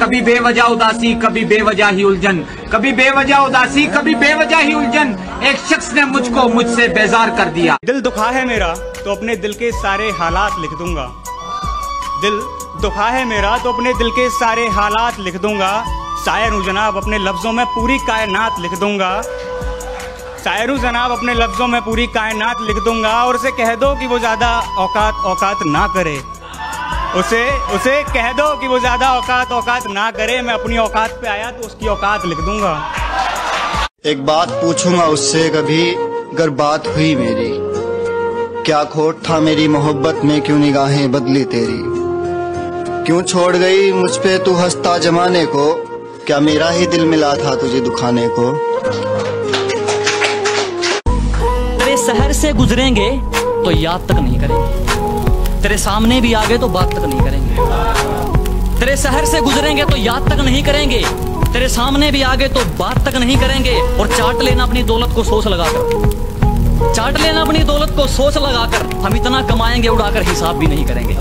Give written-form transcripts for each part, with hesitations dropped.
कभी बेवजह उदासी, कभी बेवजह ही उलझन, कभी बेवजह उदासी, कभी बेवजह ही उलझन। एक शख्स ने मुझको मुझसे बेजार कर दिया। दिल दुखा है मेरा तो अपने दिल के सारे हालात लिख दूंगा। दिल दुखा है मेरा तो अपने दिल के सारे हालात लिख दूंगा। शायर हूँ जनाब, अपने लफ्जों में पूरी कायनात लिख दूंगा। शायर हूँ जनाब, अपने लफ्जों में पूरी कायनात लिख दूंगा। और उसे कह दो कि वो ज्यादा औकात ना करे। उसे कह दो कि वो ज्यादा औकात ना करे। मैं अपनी औकात पे आया तो उसकी औकात लिख दूंगा। एक बात पूछूंगा उससे कभी अगर बात हुई मेरी, क्या खोट था मेरी मोहब्बत में, क्यों निगाहें बदली तेरी, क्यों छोड़ गई मुझ पे तू हंसता जमाने को, क्या मेरा ही दिल मिला था तुझे दुखाने को। तेरे शहर से गुजरेंगे तो याद तक नहीं करेंगे, तेरे सामने भी आ गए तो बात तक नहीं करेंगे। तेरे शहर से गुजरेंगे तो याद तक नहीं करेंगे, तेरे सामने भी आ गए तो बात तक नहीं करेंगे। और चाट लेना अपनी दौलत को सोच लगाकर, चाट लेना अपनी दौलत को सोच लगाकर। हम इतना कमाएंगे उड़ाकर हिसाब भी नहीं करेंगे।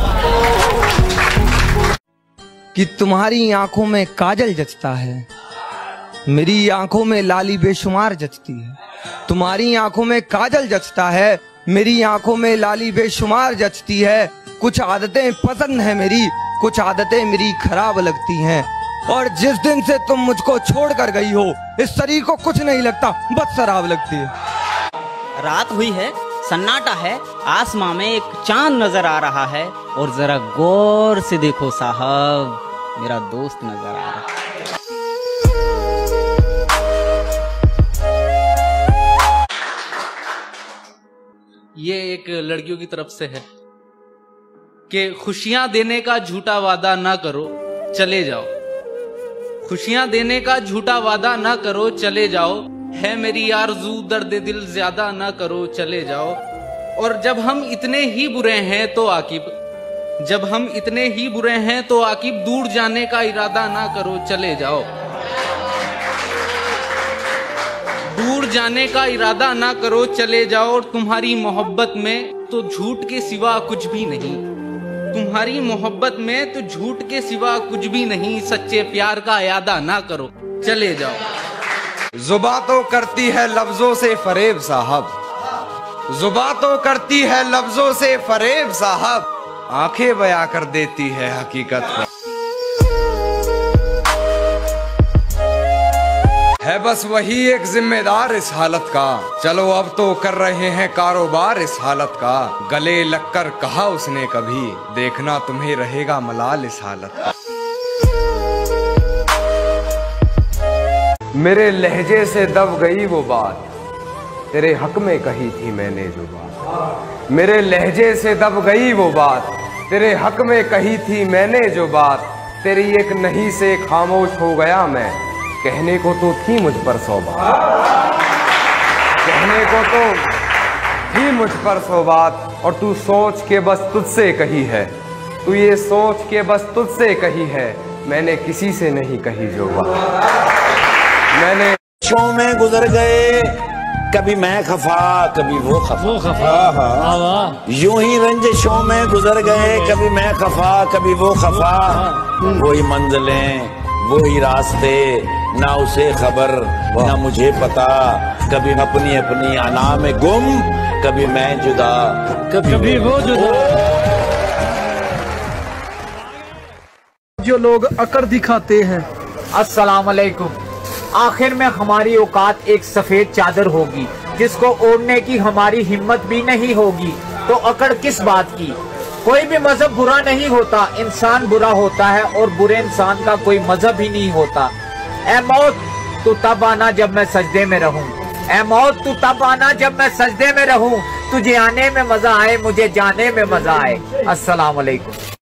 कि तुम्हारी आंखों में काजल जचता है, मेरी आंखों में लाली बेशुमार जचती है। तुम्हारी आंखों में काजल जचता है, मेरी आंखों में लाली बेशुमार जचती है। कुछ आदतें पसंद है मेरी, कुछ आदतें मेरी खराब लगती हैं। और जिस दिन से तुम मुझको छोड़ कर गई हो, इस शरीर को कुछ नहीं लगता, बस शराब लगती है। रात हुई है, सन्नाटा है, आसमां में एक चांद नजर आ रहा है। और जरा गौर से देखो साहब, मेरा दोस्त नजर आ रहा है। ये एक लड़कियों की तरफ से है कि खुशियां देने का झूठा वादा ना करो, चले जाओ। खुशियां देने का झूठा वादा ना करो, चले जाओ। है मेरी आरज़ू दर्द दिल ज्यादा ना करो, चले जाओ। और जब हम इतने ही बुरे हैं तो आकिब, जब हम इतने ही बुरे हैं तो आकिब, दूर जाने का इरादा ना करो, चले जाओ। दूर जाने का इरादा ना करो, चले जाओ। और तुम्हारी मोहब्बत में तो झूठ के सिवा कुछ भी नहीं, तुम्हारी मोहब्बत में तो झूठ के सिवा कुछ भी नहीं। सच्चे प्यार का यादा ना करो, चले जाओ। जुबां तो करती है लफ्जों से फरेब साहब, जुबां तो करती है लफ्जों से फरेब साहब, आंखें बयां कर देती है हकीकत है बस वही एक जिम्मेदार इस हालत का। चलो अब तो कर रहे हैं कारोबार इस हालत का। गले लगकर कहा उसने कभी, देखना तुम्हें रहेगा मलाल इस हालत का। मेरे लहजे से दब गई वो बात, तेरे हक में कही थी मैंने जो बात। मेरे लहजे से दब गई वो बात, तेरे हक में कही थी मैंने जो बात। तेरी एक नहीं से खामोश हो गया मैं, कहने को तो थी मुझ पर 100 बात, कहने को तो थी मुझ पर 100 बात। और तू सोच के बस तुझसे कही है, तू ये सोच के बस तुझसे कही है, मैंने किसी से नहीं कही जो बात। मैंने शो में गुजर गए, कभी मैं खफा कभी वो खफा, यूं ही रंजिशों में गुजर गए, कभी मैं खफा कभी वो खफा। वही मंजिलें वही रास्ते, ना उसे खबर ना मुझे पता। कभी अपनी अपनी अना में गुम, कभी मैं जुदा कभी वो जुदा। जो लोग अकड़ दिखाते हैं। अस्सलाम वालेकुम। आखिर में हमारी औकात एक सफेद चादर होगी जिसको ओढ़ने की हमारी हिम्मत भी नहीं होगी, तो अकड़ किस बात की। कोई भी मजहब बुरा नहीं होता, इंसान बुरा होता है और बुरे इंसान का कोई मजहब ही नहीं होता। ऐ मौत तू तब आना जब मैं सजदे में रहूं, ऐ मौत तू तब आना जब मैं सजदे में रहूं। तुझे आने में मजा आए, मुझे जाने में मजा आए। अस्सलाम वालेकुम।